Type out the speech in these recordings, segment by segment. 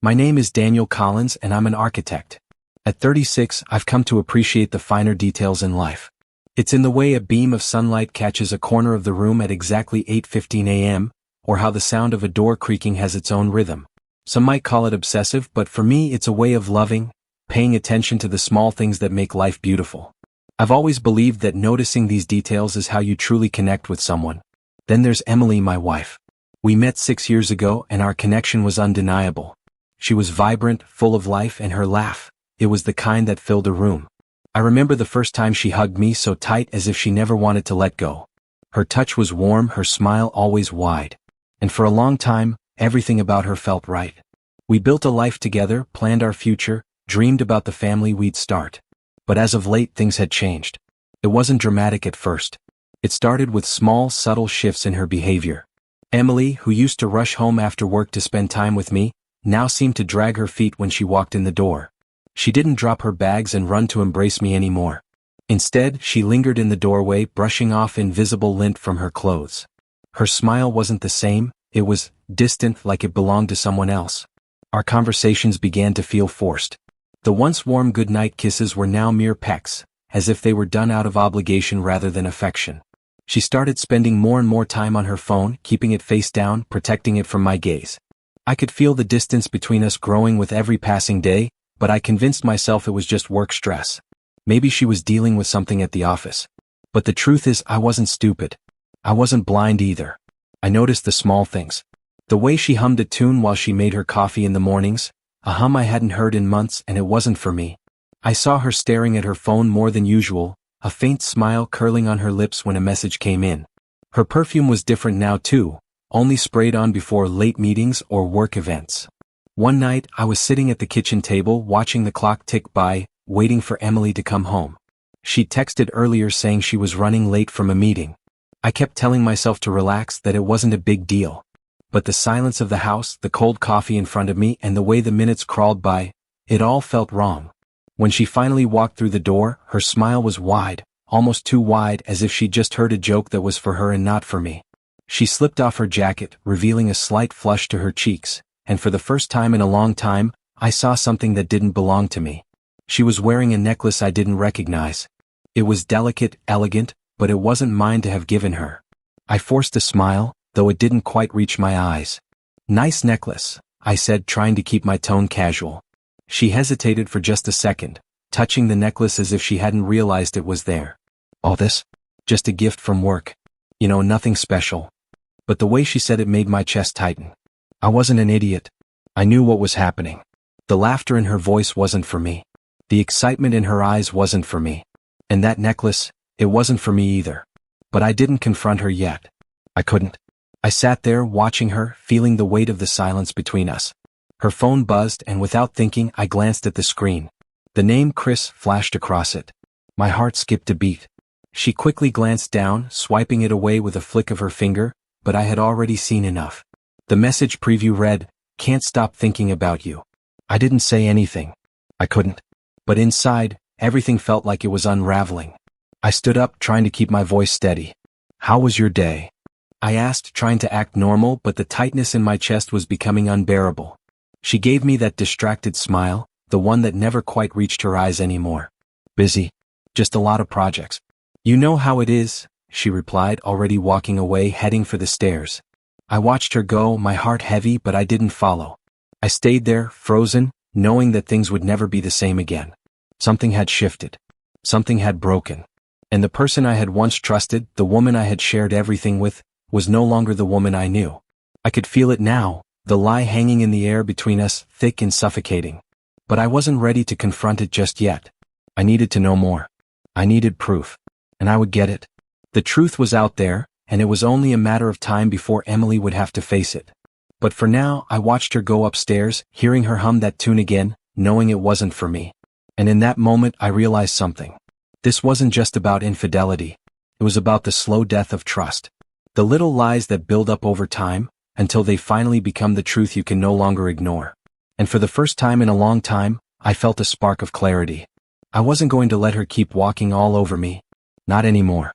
My name is Daniel Collins and I'm an architect. At 36, I've come to appreciate the finer details in life. It's in the way a beam of sunlight catches a corner of the room at exactly 8:15 a.m., or how the sound of a door creaking has its own rhythm. Some might call it obsessive, but for me it's a way of loving, paying attention to the small things that make life beautiful. I've always believed that noticing these details is how you truly connect with someone. Then there's Emily, my wife. We met 6 years ago and our connection was undeniable. She was vibrant, full of life, and her laugh, it was the kind that filled a room. I remember the first time she hugged me so tight as if she never wanted to let go. Her touch was warm, her smile always wide. And for a long time, everything about her felt right. We built a life together, planned our future, dreamed about the family we'd start. But as of late, things had changed. It wasn't dramatic at first. It started with small, subtle shifts in her behavior. Emily, who used to rush home after work to spend time with me, now seemed to drag her feet when she walked in the door. She didn't drop her bags and run to embrace me anymore. Instead, she lingered in the doorway, brushing off invisible lint from her clothes. Her smile wasn't the same, it was distant, like it belonged to someone else. Our conversations began to feel forced. The once warm goodnight kisses were now mere pecks, as if they were done out of obligation rather than affection. She started spending more and more time on her phone, keeping it face down, protecting it from my gaze. I could feel the distance between us growing with every passing day, but I convinced myself it was just work stress. Maybe she was dealing with something at the office. But the truth is, I wasn't stupid. I wasn't blind either. I noticed the small things. The way she hummed a tune while she made her coffee in the mornings, a hum I hadn't heard in months, and it wasn't for me. I saw her staring at her phone more than usual, a faint smile curling on her lips when a message came in. Her perfume was different now too, only sprayed on before late meetings or work events. One night, I was sitting at the kitchen table watching the clock tick by, waiting for Emily to come home. She'd texted earlier saying she was running late from a meeting. I kept telling myself to relax, that it wasn't a big deal. But the silence of the house, the cold coffee in front of me, and the way the minutes crawled by, it all felt wrong. When she finally walked through the door, her smile was wide, almost too wide, as if she'd just heard a joke that was for her and not for me. She slipped off her jacket, revealing a slight flush to her cheeks, and for the first time in a long time, I saw something that didn't belong to me. She was wearing a necklace I didn't recognize. It was delicate, elegant, but it wasn't mine to have given her. I forced a smile, though it didn't quite reach my eyes. "Nice necklace," I said, trying to keep my tone casual. She hesitated for just a second, touching the necklace as if she hadn't realized it was there. "All this? Just a gift from work. You know, nothing special." But the way she said it made my chest tighten. I wasn't an idiot. I knew what was happening. The laughter in her voice wasn't for me. The excitement in her eyes wasn't for me. And that necklace, it wasn't for me either. But I didn't confront her yet. I couldn't. I sat there watching her, feeling the weight of the silence between us. Her phone buzzed, and without thinking, I glanced at the screen. The name Chris flashed across it. My heart skipped a beat. She quickly glanced down, swiping it away with a flick of her finger, but I had already seen enough. The message preview read, "Can't stop thinking about you." I didn't say anything. I couldn't. But inside, everything felt like it was unraveling. I stood up, trying to keep my voice steady. "How was your day?" I asked, trying to act normal, but the tightness in my chest was becoming unbearable. She gave me that distracted smile, the one that never quite reached her eyes anymore. "Busy. Just a lot of projects." "You know how it is," she replied, already walking away, heading for the stairs. I watched her go, my heart heavy, but I didn't follow. I stayed there, frozen, knowing that things would never be the same again. Something had shifted. Something had broken. And the person I had once trusted, the woman I had shared everything with, was no longer the woman I knew. I could feel it now, the lie hanging in the air between us, thick and suffocating. But I wasn't ready to confront it just yet. I needed to know more. I needed proof. And I would get it. The truth was out there, and it was only a matter of time before Emily would have to face it. But for now, I watched her go upstairs, hearing her hum that tune again, knowing it wasn't for me. And in that moment, I realized something. This wasn't just about infidelity. It was about the slow death of trust. The little lies that build up over time, until they finally become the truth you can no longer ignore. And for the first time in a long time, I felt a spark of clarity. I wasn't going to let her keep walking all over me. Not anymore.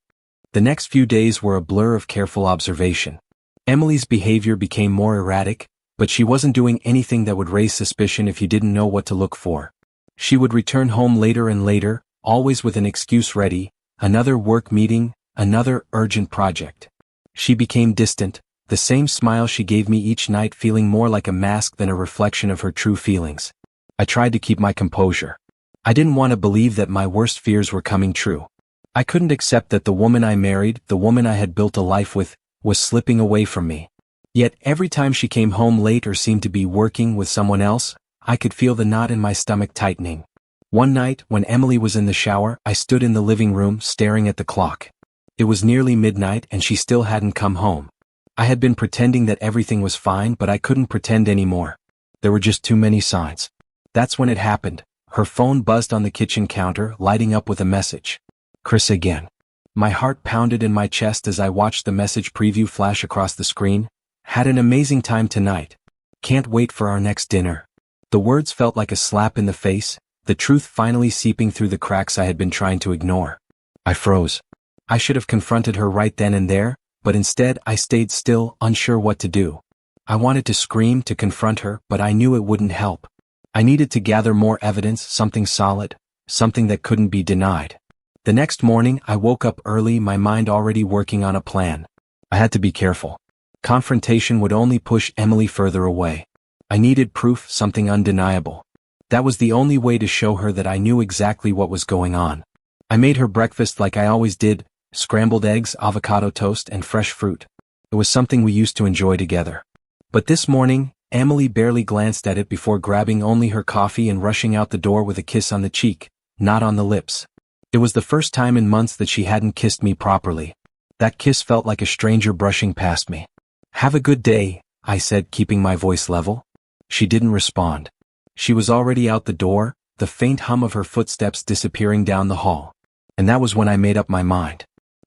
The next few days were a blur of careful observation. Emily's behavior became more erratic, But she wasn't doing anything that would raise suspicion if you didn't know what to look for. She would return home later and later, always with an excuse ready, another work meeting, another urgent project. She became distant, the same smile she gave me each night feeling more like a mask than a reflection of her true feelings. I tried to keep my composure. I didn't want to believe that my worst fears were coming true. I couldn't accept that the woman I married, the woman I had built a life with, was slipping away from me. Yet every time she came home late or seemed to be working with someone else, I could feel the knot in my stomach tightening. One night, when Emily was in the shower, I stood in the living room staring at the clock. It was nearly midnight and she still hadn't come home. I had been pretending that everything was fine, but I couldn't pretend anymore. There were just too many signs. That's when it happened. Her phone buzzed on the kitchen counter, lighting up with a message. Chris again. My heart pounded in my chest as I watched the message preview flash across the screen. Had an amazing time tonight. Can't wait for our next dinner. The words felt like a slap in the face, the truth finally seeping through the cracks I had been trying to ignore. I froze. I should have confronted her right then and there, but instead I stayed still, unsure what to do. I wanted to scream, to confront her, but I knew it wouldn't help. I needed to gather more evidence, something solid, something that couldn't be denied. The next morning, I woke up early, my mind already working on a plan. I had to be careful. Confrontation would only push Emily further away. I needed proof, something undeniable. That was the only way to show her that I knew exactly what was going on. I made her breakfast like I always did, scrambled eggs, avocado toast, and fresh fruit. It was something we used to enjoy together. But this morning, Emily barely glanced at it before grabbing only her coffee and rushing out the door with a kiss on the cheek, not on the lips. It was the first time in months that she hadn't kissed me properly. That kiss felt like a stranger brushing past me. Have a good day, I said, keeping my voice level. She didn't respond. She was already out the door, the faint hum of her footsteps disappearing down the hall. And that was when I made up my mind.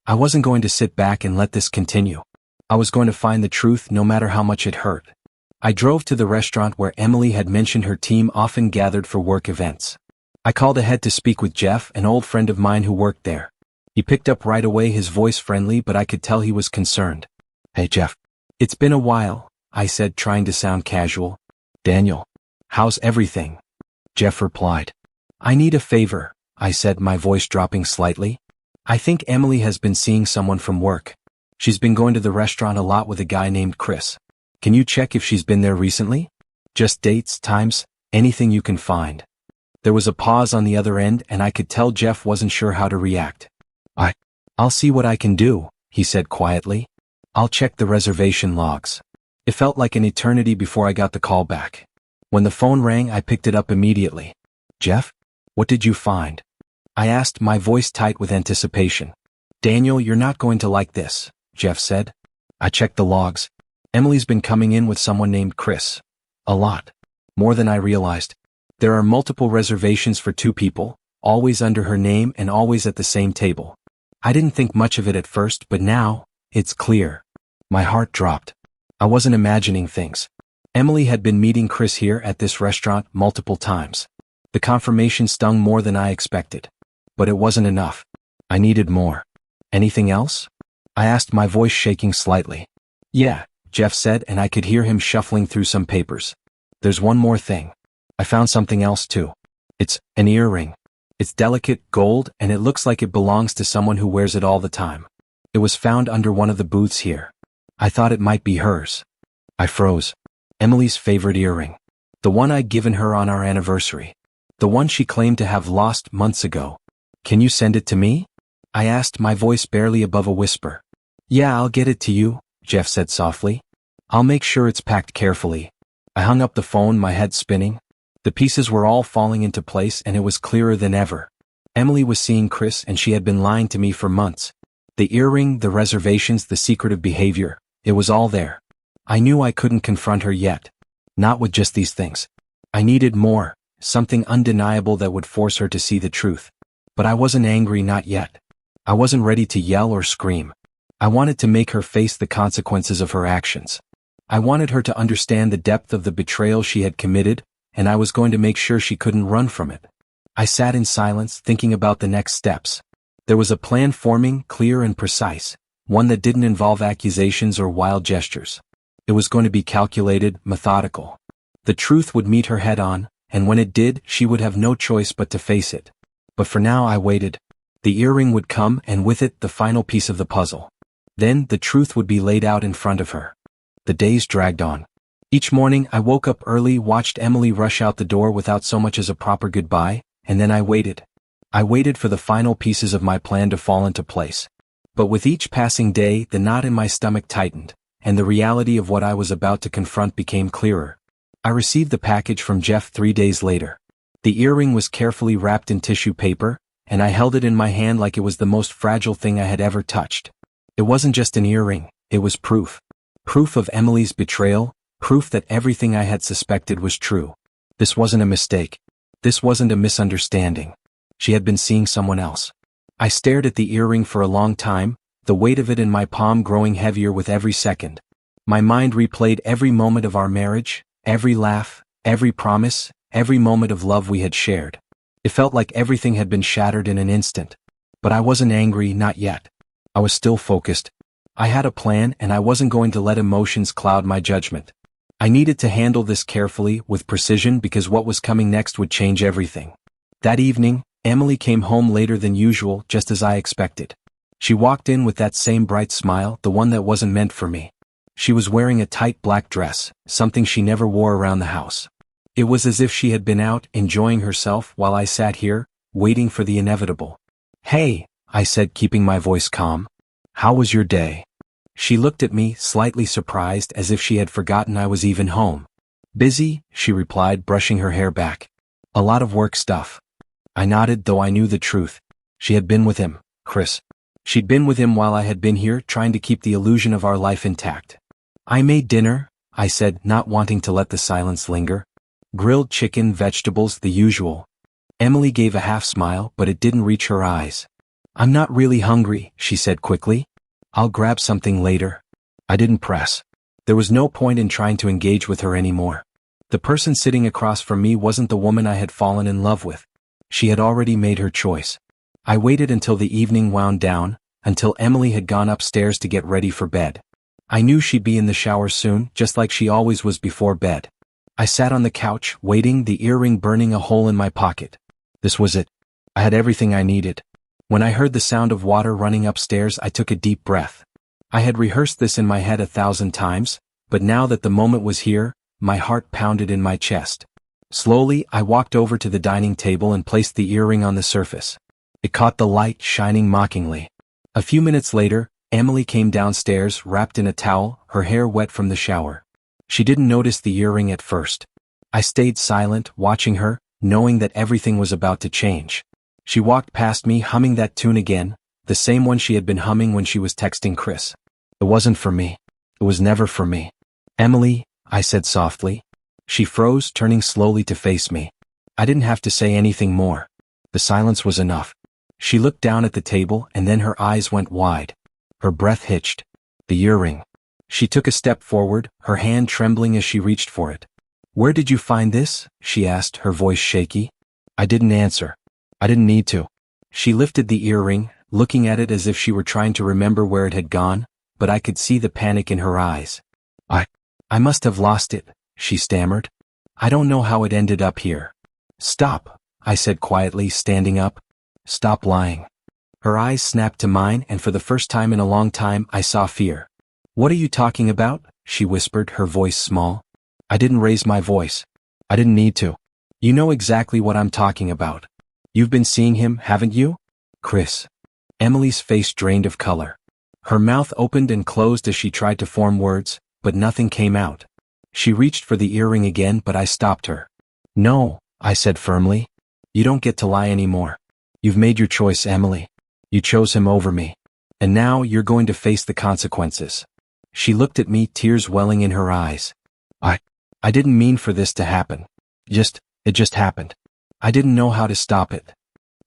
I wasn't going to sit back and let this continue. I was going to find the truth no matter how much it hurt. I drove to the restaurant where Emily had mentioned her team often gathered for work events. I called ahead to speak with Jeff, an old friend of mine who worked there. He picked up right away, his voice friendly, but I could tell he was concerned. Hey Jeff. It's been a while, I said, trying to sound casual. Daniel. How's everything? Jeff replied. I need a favor, I said, my voice dropping slightly. I think Emily has been seeing someone from work. She's been going to the restaurant a lot with a guy named Chris. Can you check if she's been there recently? Just dates, times, anything you can find. There was a pause on the other end and I could tell Jeff wasn't sure how to react. I'll see what I can do, he said quietly. I'll check the reservation logs. It felt like an eternity before I got the call back. When the phone rang, I picked it up immediately. Jeff? What did you find? I asked, my voice tight with anticipation. Daniel, you're not going to like this, Jeff said. I checked the logs. Emily's been coming in with someone named Chris. A lot. More than I realized. There are multiple reservations for 2 people, always under her name and always at the same table. I didn't think much of it at first, but now, it's clear. My heart dropped. I wasn't imagining things. Emily had been meeting Chris here at this restaurant multiple times. The confirmation stung more than I expected. But it wasn't enough. I needed more. Anything else? I asked, my voice shaking slightly. Yeah, Jeff said, and I could hear him shuffling through some papers. There's one more thing. I found something else too. It's an earring. It's delicate, gold, and it looks like it belongs to someone who wears it all the time. It was found under one of the booths here. I thought it might be hers. I froze. Emily's favorite earring. The one I'd given her on our anniversary. The one she claimed to have lost months ago. Can you send it to me? I asked, my voice barely above a whisper. Yeah, I'll get it to you, Jeff said softly. I'll make sure it's packed carefully. I hung up the phone, my head spinning. The pieces were all falling into place and it was clearer than ever. Emily was seeing Chris and she had been lying to me for months. The earring, the reservations, the secretive behavior, it was all there. I knew I couldn't confront her yet. Not with just these things. I needed more, something undeniable that would force her to see the truth. But I wasn't angry, not yet. I wasn't ready to yell or scream. I wanted to make her face the consequences of her actions. I wanted her to understand the depth of the betrayal she had committed, and I was going to make sure she couldn't run from it. I sat in silence, thinking about the next steps. There was a plan forming, clear and precise, one that didn't involve accusations or wild gestures. It was going to be calculated, methodical. The truth would meet her head-on, and when it did, she would have no choice but to face it. But for now I waited. The earring would come, and with it the final piece of the puzzle. Then the truth would be laid out in front of her. The days dragged on. Each morning I woke up early, watched Emily rush out the door without so much as a proper goodbye, and then I waited. I waited for the final pieces of my plan to fall into place. But with each passing day, the knot in my stomach tightened, and the reality of what I was about to confront became clearer. I received the package from Jeff 3 days later. The earring was carefully wrapped in tissue paper, and I held it in my hand like it was the most fragile thing I had ever touched. It wasn't just an earring, it was proof. Proof of Emily's betrayal, proof that everything I had suspected was true. This wasn't a mistake. This wasn't a misunderstanding. She had been seeing someone else. I stared at the earring for a long time, the weight of it in my palm growing heavier with every second. My mind replayed every moment of our marriage, every laugh, every promise, every moment of love we had shared. It felt like everything had been shattered in an instant. But I wasn't angry, not yet. I was still focused. I had a plan, and I wasn't going to let emotions cloud my judgment. I needed to handle this carefully, with precision, because what was coming next would change everything. That evening, Emily came home later than usual, just as I expected. She walked in with that same bright smile, the one that wasn't meant for me. She was wearing a tight black dress, something she never wore around the house. It was as if she had been out, enjoying herself, while I sat here, waiting for the inevitable. "Hey," I said, keeping my voice calm. "How was your day?" She looked at me, slightly surprised, as if she had forgotten I was even home. "Busy," she replied, brushing her hair back. "A lot of work stuff." I nodded, though I knew the truth. She had been with him, Chris. She'd been with him while I had been here, trying to keep the illusion of our life intact. "I made dinner," I said, not wanting to let the silence linger. "Grilled chicken, vegetables, the usual." Emily gave a half smile, but it didn't reach her eyes. "I'm not really hungry," she said quickly. "I'll grab something later." I didn't press. There was no point in trying to engage with her anymore. The person sitting across from me wasn't the woman I had fallen in love with. She had already made her choice. I waited until the evening wound down, until Emily had gone upstairs to get ready for bed. I knew she'd be in the shower soon, just like she always was before bed. I sat on the couch, waiting, the earring burning a hole in my pocket. This was it. I had everything I needed. When I heard the sound of water running upstairs, I took a deep breath. I had rehearsed this in my head 1,000 times, but now that the moment was here, my heart pounded in my chest. Slowly, I walked over to the dining table and placed the earring on the surface. It caught the light, shining mockingly. A few minutes later, Emily came downstairs, wrapped in a towel, her hair wet from the shower. She didn't notice the earring at first. I stayed silent, watching her, knowing that everything was about to change. She walked past me, humming that tune again, the same one she had been humming when she was texting Chris. "It wasn't for me. It was never for me." "Emily," I said softly. She froze, turning slowly to face me. I didn't have to say anything more. The silence was enough. She looked down at the table, and then her eyes went wide. Her breath hitched. The earring. She took a step forward, her hand trembling as she reached for it. "Where did you find this?" she asked, her voice shaky. I didn't answer. I didn't need to. She lifted the earring, looking at it as if she were trying to remember where it had gone, but I could see the panic in her eyes. I must have lost it," she stammered. "I don't know how it ended up here." "Stop," I said quietly, standing up. "Stop lying." Her eyes snapped to mine, and for the first time in a long time, I saw fear. "What are you talking about?" she whispered, her voice small. I didn't raise my voice. I didn't need to. "You know exactly what I'm talking about. You've been seeing him, haven't you?" "Chris." Emily's face drained of color. Her mouth opened and closed as she tried to form words, but nothing came out. She reached for the earring again, but I stopped her. "No," I said firmly. "You don't get to lie anymore. You've made your choice, Emily. You chose him over me. And now you're going to face the consequences." She looked at me, tears welling in her eyes. I didn't mean for this to happen. It just happened. I didn't know how to stop it."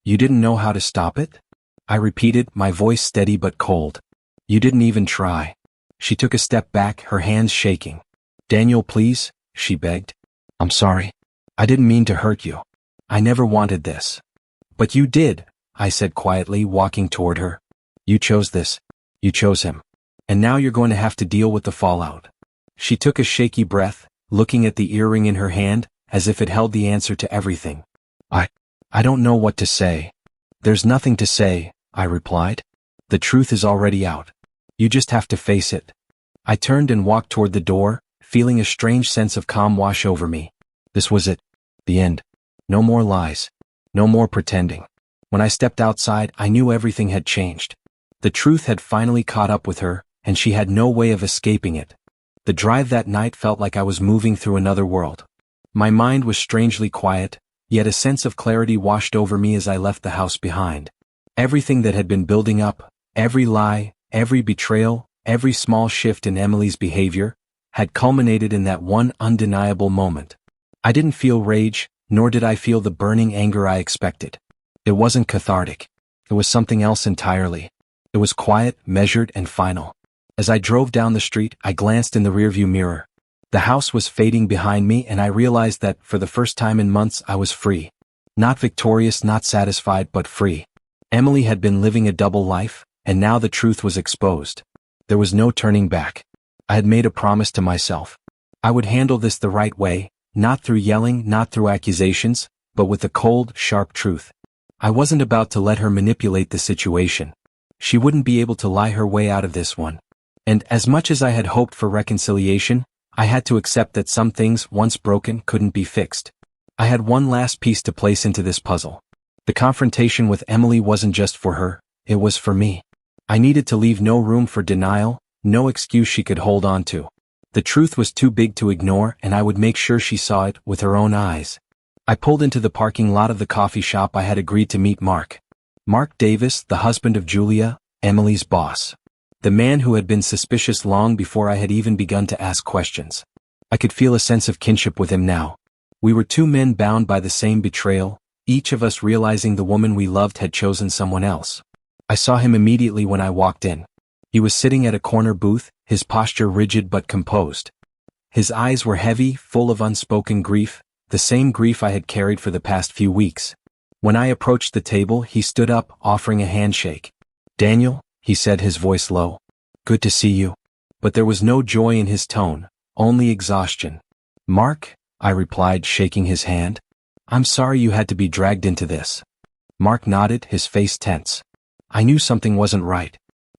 "You didn't know how to stop it?" I repeated, my voice steady but cold. "You didn't even try." She took a step back, her hands shaking. "Daniel, please," she begged. "I'm sorry. I didn't mean to hurt you. I never wanted this." "But you did," I said quietly, walking toward her. "You chose this. You chose him. And now you're going to have to deal with the fallout." She took a shaky breath, looking at the earring in her hand, as if it held the answer to everything. I don't know what to say. There's nothing to say, I replied. The truth is already out. You just have to face it. I turned and walked toward the door, feeling a strange sense of calm wash over me. This was it. The end. No more lies. No more pretending. When I stepped outside, I knew everything had changed. The truth had finally caught up with her, and she had no way of escaping it. The drive that night felt like I was moving through another world. My mind was strangely quiet, yet a sense of clarity washed over me as I left the house behind. Everything that had been building up, every lie, every betrayal, every small shift in Emily's behavior, had culminated in that one undeniable moment. I didn't feel rage, nor did I feel the burning anger I expected. It wasn't cathartic. It was something else entirely. It was quiet, measured, and final. As I drove down the street, I glanced in the rearview mirror. The house was fading behind me, and I realized that, for the first time in months, I was free. Not victorious, not satisfied, but free. Emily had been living a double life, and now the truth was exposed. There was no turning back. I had made a promise to myself. I would handle this the right way, not through yelling, not through accusations, but with the cold, sharp truth. I wasn't about to let her manipulate the situation. She wouldn't be able to lie her way out of this one. And as much as I had hoped for reconciliation, I had to accept that some things, once broken, couldn't be fixed. I had one last piece to place into this puzzle. The confrontation with Emily wasn't just for her, it was for me. I needed to leave no room for denial, no excuse she could hold on to. The truth was too big to ignore, and I would make sure she saw it with her own eyes. I pulled into the parking lot of the coffee shop I had agreed to meet Mark. Mark Davis, the husband of Julia, Emily's boss. The man who had been suspicious long before I had even begun to ask questions. I could feel a sense of kinship with him now. We were two men bound by the same betrayal, each of us realizing the woman we loved had chosen someone else. I saw him immediately when I walked in. He was sitting at a corner booth, his posture rigid but composed. His eyes were heavy, full of unspoken grief, the same grief I had carried for the past few weeks. When I approached the table, he stood up, offering a handshake. "Daniel," he said, his voice low. "Good to see you." But there was no joy in his tone, only exhaustion. "Mark," I replied, shaking his hand. "I'm sorry you had to be dragged into this." Mark nodded, his face tense. I knew something wasn't right.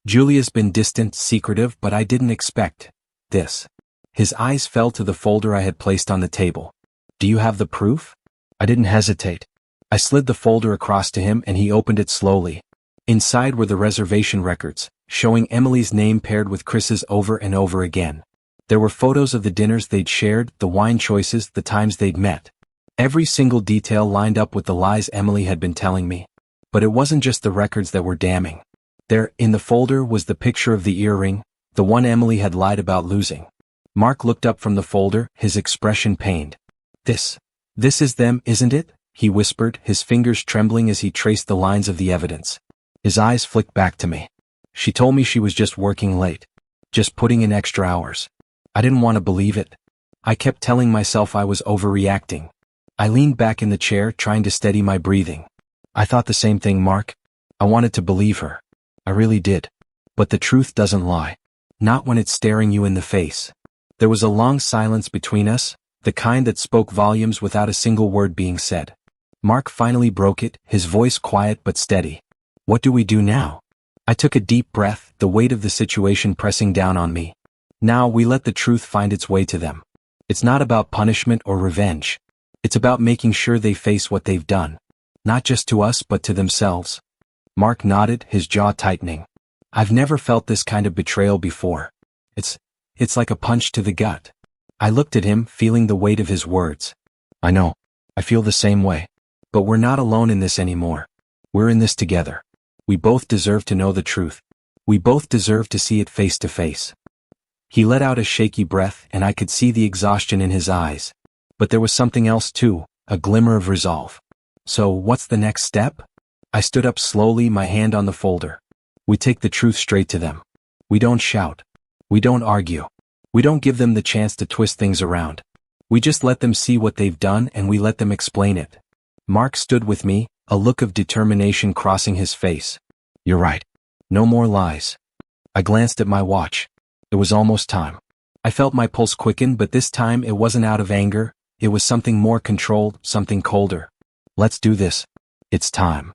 Julia's been distant, secretive, but I didn't expect this. His eyes fell to the folder I had placed on the table. "Do you have the proof?" I didn't hesitate. I slid the folder across to him and he opened it slowly. Inside were the reservation records, showing Emily's name paired with Chris's over and over again. There were photos of the dinners they'd shared, the wine choices, the times they'd met. Every single detail lined up with the lies Emily had been telling me. But it wasn't just the records that were damning. There, in the folder, was the picture of the earring, the one Emily had lied about losing. Mark looked up from the folder, his expression pained. This is them, isn't it?" he whispered, his fingers trembling as he traced the lines of the evidence. His eyes flicked back to me. "She told me she was just working late. Just putting in extra hours." I didn't want to believe it. I kept telling myself I was overreacting. I leaned back in the chair, trying to steady my breathing. "I thought the same thing, Mark. I wanted to believe her. I really did. But the truth doesn't lie. Not when it's staring you in the face." There was a long silence between us, the kind that spoke volumes without a single word being said. Mark finally broke it, his voice quiet but steady. "What do we do now?" I took a deep breath, the weight of the situation pressing down on me. "Now we let the truth find its way to them. It's not about punishment or revenge. It's about making sure they face what they've done. Not just to us but to themselves." Mark nodded, his jaw tightening. "I've never felt this kind of betrayal before. It's like a punch to the gut." I looked at him, feeling the weight of his words. "I know. I feel the same way. But we're not alone in this anymore. We're in this together. We both deserve to know the truth. We both deserve to see it face to face." He let out a shaky breath, and I could see the exhaustion in his eyes. But there was something else too, a glimmer of resolve. "So what's the next step?" I stood up slowly, my hand on the folder. "We take the truth straight to them. We don't shout. We don't argue. We don't give them the chance to twist things around. We just let them see what they've done and we let them explain it." Mark stood with me, a look of determination crossing his face. "You're right. No more lies." I glanced at my watch. It was almost time. I felt my pulse quicken, but this time it wasn't out of anger, it was something more controlled, something colder. Let's do this. It's time.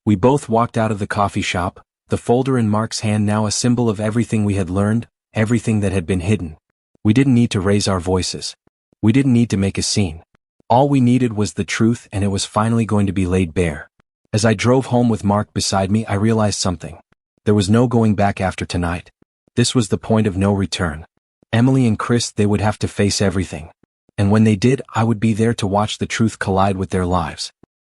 We both walked out of the coffee shop, the folder in Mark's hand now a symbol of everything we had learned, everything that had been hidden. We didn't need to raise our voices. We didn't need to make a scene. All we needed was the truth, and it was finally going to be laid bare. As I drove home with Mark beside me, I realized something. There was no going back after tonight. This was the point of no return. Emily and Chris, they would have to face everything. And when they did, I would be there to watch the truth collide with their lives.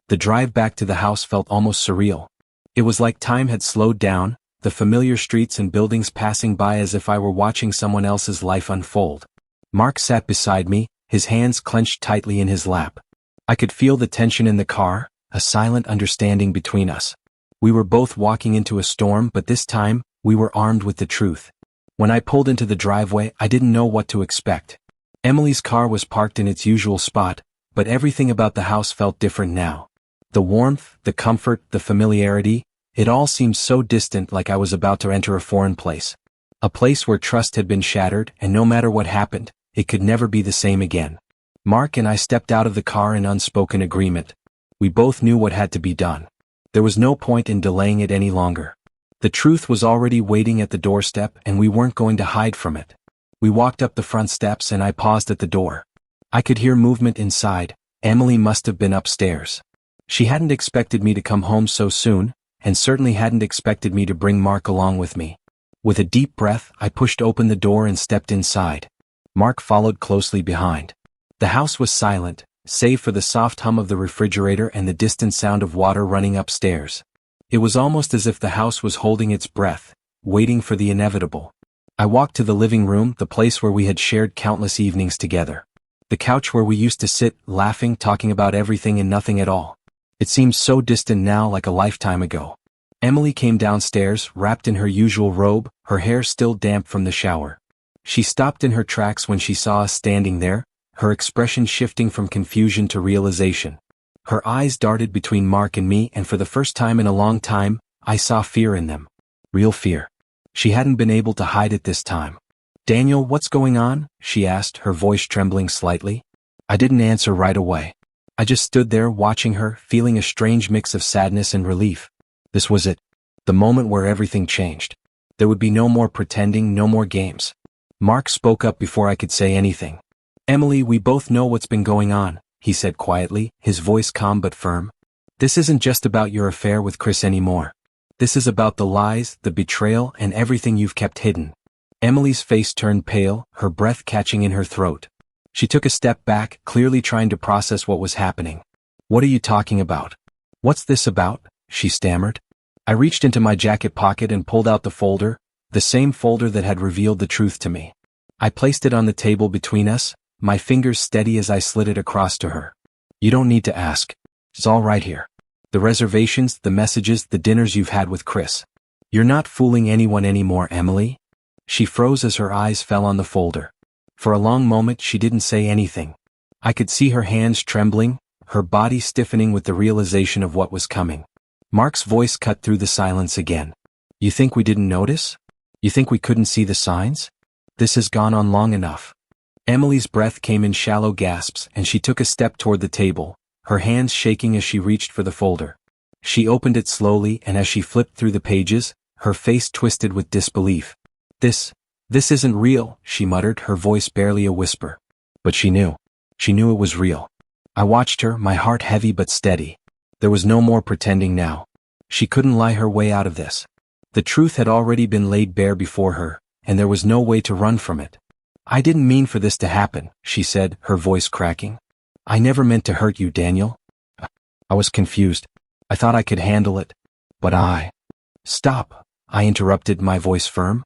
The drive back to the house felt almost surreal. It was like time had slowed down, the familiar streets and buildings passing by as if I were watching someone else's life unfold. Mark sat beside me, his hands clenched tightly in his lap. I could feel the tension in the car, a silent understanding between us. We were both walking into a storm, but this time, we were armed with the truth. When I pulled into the driveway, I didn't know what to expect. Emily's car was parked in its usual spot, but everything about the house felt different now. The warmth, the comfort, the familiarity, it all seemed so distant, like I was about to enter a foreign place. A place where trust had been shattered, and no matter what happened, it could never be the same again. Mark and I stepped out of the car in unspoken agreement. We both knew what had to be done. There was no point in delaying it any longer. The truth was already waiting at the doorstep, and we weren't going to hide from it. We walked up the front steps and I paused at the door. I could hear movement inside. Emily must have been upstairs. She hadn't expected me to come home so soon, and certainly hadn't expected me to bring Mark along with me. With a deep breath, I pushed open the door and stepped inside. Mark followed closely behind. The house was silent, save for the soft hum of the refrigerator and the distant sound of water running upstairs. It was almost as if the house was holding its breath, waiting for the inevitable. I walked to the living room, the place where we had shared countless evenings together. The couch where we used to sit, laughing, talking about everything and nothing at all. It seemed so distant now, like a lifetime ago. Emily came downstairs, wrapped in her usual robe, her hair still damp from the shower. She stopped in her tracks when she saw us standing there, her expression shifting from confusion to realization. Her eyes darted between Mark and me, and for the first time in a long time, I saw fear in them. Real fear. She hadn't been able to hide it this time. "Daniel, what's going on?" she asked, her voice trembling slightly. I didn't answer right away. I just stood there watching her, feeling a strange mix of sadness and relief. This was it. The moment where everything changed. There would be no more pretending, no more games. Mark spoke up before I could say anything. "Emily, we both know what's been going on," he said quietly, his voice calm but firm. "This isn't just about your affair with Chris anymore. This is about the lies, the betrayal, and everything you've kept hidden." Emily's face turned pale, her breath catching in her throat. She took a step back, clearly trying to process what was happening. "What are you talking about? What's this about?" she stammered. I reached into my jacket pocket and pulled out the folder, the same folder that had revealed the truth to me. I placed it on the table between us, my fingers steady as I slid it across to her. "You don't need to ask. It's all right here. The reservations, the messages, the dinners you've had with Chris. You're not fooling anyone anymore, Emily." She froze as her eyes fell on the folder. For a long moment she didn't say anything. I could see her hands trembling, her body stiffening with the realization of what was coming. Mark's voice cut through the silence again. "You think we didn't notice? You think we couldn't see the signs? This has gone on long enough." Emily's breath came in shallow gasps, and she took a step toward the table, her hands shaking as she reached for the folder. She opened it slowly, and as she flipped through the pages, her face twisted with disbelief. This isn't real," she muttered, her voice barely a whisper. But she knew. She knew it was real. I watched her, my heart heavy but steady. There was no more pretending now. She couldn't lie her way out of this. The truth had already been laid bare before her, and there was no way to run from it. "I didn't mean for this to happen," she said, her voice cracking. "I never meant to hurt you, Daniel. I was confused. I thought I could handle it. But I—" "Stop," I interrupted, my voice firm.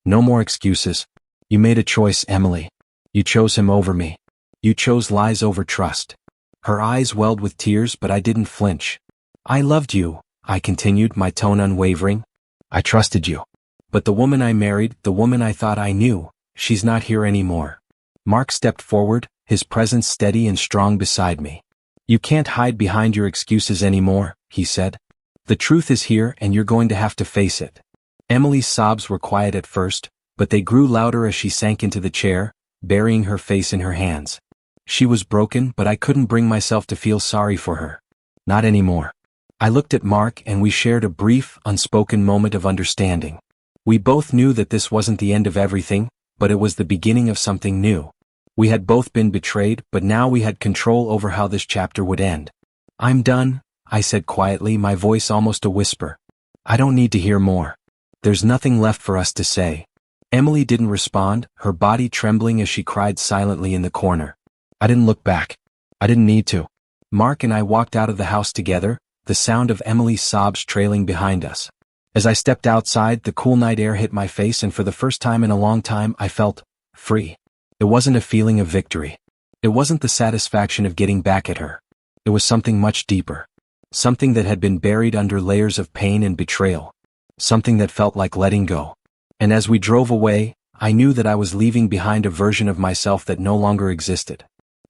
"No more excuses. You made a choice, Emily. You chose him over me. You chose lies over trust." Her eyes welled with tears, but I didn't flinch. "I loved you," I continued, my tone unwavering. "I trusted you. But the woman I married, the woman I thought I knew, she's not here anymore." Mark stepped forward, his presence steady and strong beside me. "You can't hide behind your excuses anymore," he said. "The truth is here, and you're going to have to face it." Emily's sobs were quiet at first, but they grew louder as she sank into the chair, burying her face in her hands. She was broken, but I couldn't bring myself to feel sorry for her. Not anymore. I looked at Mark and we shared a brief, unspoken moment of understanding. We both knew that this wasn't the end of everything, but it was the beginning of something new. We had both been betrayed, but now we had control over how this chapter would end. "I'm done," I said quietly, my voice almost a whisper. "I don't need to hear more. There's nothing left for us to say." Emily didn't respond, her body trembling as she cried silently in the corner. I didn't look back. I didn't need to. Mark and I walked out of the house together, the sound of Emily's sobs trailing behind us. As I stepped outside, the cool night air hit my face, and for the first time in a long time I felt free. It wasn't a feeling of victory. It wasn't the satisfaction of getting back at her. It was something much deeper. Something that had been buried under layers of pain and betrayal. Something that felt like letting go. And as we drove away, I knew that I was leaving behind a version of myself that no longer existed.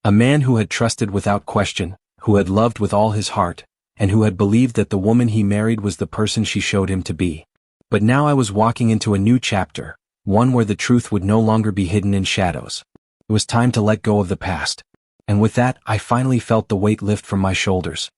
A man who had trusted without question, who had loved with all his heart, and who had believed that the woman he married was the person she showed him to be. But now I was walking into a new chapter, one where the truth would no longer be hidden in shadows. It was time to let go of the past. And with that, I finally felt the weight lift from my shoulders.